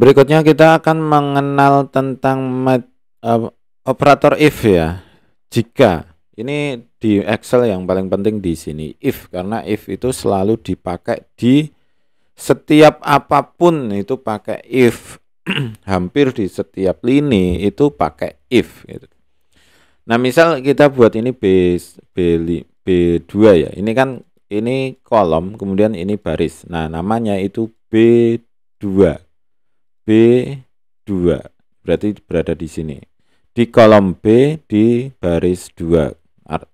Berikutnya kita akan mengenal tentang operator if ya. Jika ini di Excel yang paling penting di sini if, karena if itu selalu dipakai di setiap apapun itu pakai if. Hampir di setiap lini itu pakai if gitu. Nah, misal kita buat ini B2 ya. Ini kan ini kolom, kemudian ini baris. Nah, namanya itu B2. B2 berarti berada di sini. Di kolom B di baris 2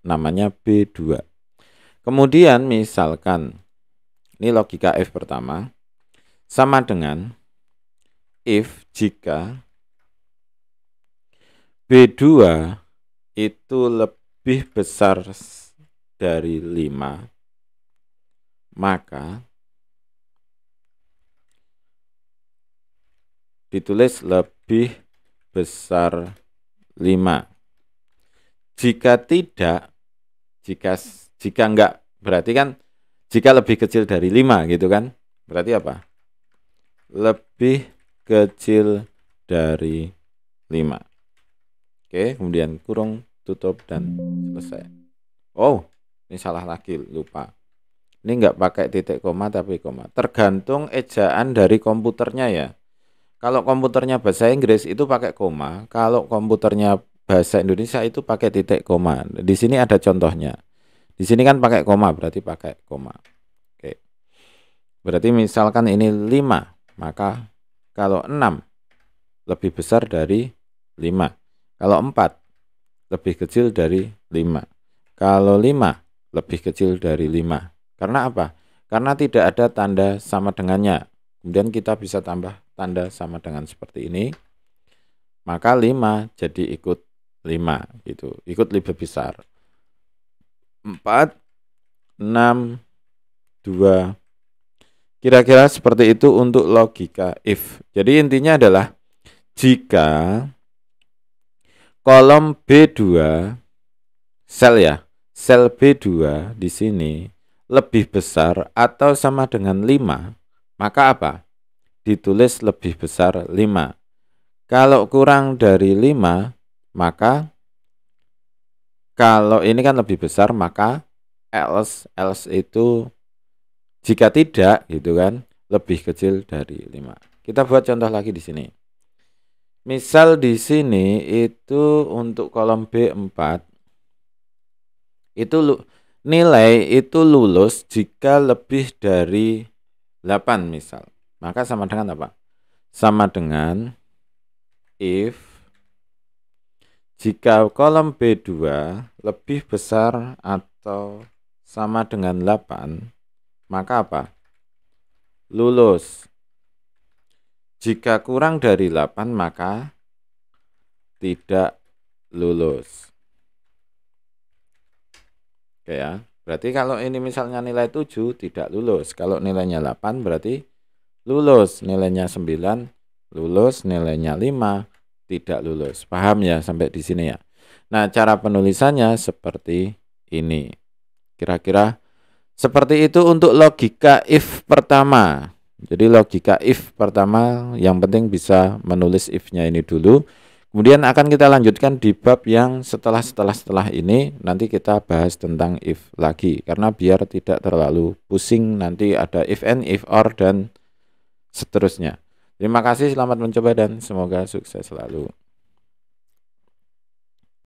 namanya B2. Kemudian misalkan ini logika if pertama sama dengan if jika B2 itu lebih besar dari 5, maka ditulis lebih besar 5. Jika tidak, jika enggak, berarti kan jika lebih kecil dari 5 gitu kan, berarti apa? Lebih kecil dari 5. Oke, kemudian kurung, tutup, dan selesai. Oh, ini salah lagi, lupa. Ini enggak pakai titik koma tapi koma. Tergantung ejaan dari komputernya ya. Kalau komputernya bahasa Inggris itu pakai koma, kalau komputernya bahasa Indonesia itu pakai titik koma. Di sini ada contohnya. Di sini kan pakai koma, berarti pakai koma. Oke. Berarti misalkan ini 5, maka kalau 6 lebih besar dari 5. Kalau 4 lebih kecil dari 5. Kalau 5 lebih kecil dari 5. Karena apa? Karena tidak ada tanda sama dengannya. Kemudian kita bisa tambah tanda sama dengan seperti ini, maka 5 jadi ikut 5 gitu, ikut lebih besar. 4, 6, 2. Kira-kira seperti itu untuk logika if. Jadi intinya adalah jika kolom B2 sel B2 di sini lebih besar atau sama dengan 5, maka apa? Ditulis lebih besar 5. Kalau kurang dari 5, maka kalau ini kan lebih besar, maka else itu jika tidak gitu kan, lebih kecil dari 5. Kita buat contoh lagi di sini. Misal di sini itu untuk kolom B4 itu nilai itu lulus jika lebih dari 8 misal. Maka sama dengan apa? Sama dengan if jika kolom B2 lebih besar atau sama dengan 8, maka apa? Lulus. Jika kurang dari 8, maka tidak lulus. Oke ya. Berarti kalau ini misalnya nilai 7 tidak lulus. Kalau nilainya 8 berarti lulus. Nilainya 9 lulus, nilainya 5 tidak lulus. Paham ya sampai di sini ya. Nah, cara penulisannya seperti ini. Kira-kira seperti itu untuk logika if pertama. Jadi logika if pertama yang penting bisa menulis if-nya ini dulu. Kemudian akan kita lanjutkan di bab yang setelah ini, nanti kita bahas tentang if lagi. Karena biar tidak terlalu pusing, nanti ada if and, if or, dan seterusnya. Terima kasih, selamat mencoba dan semoga sukses selalu.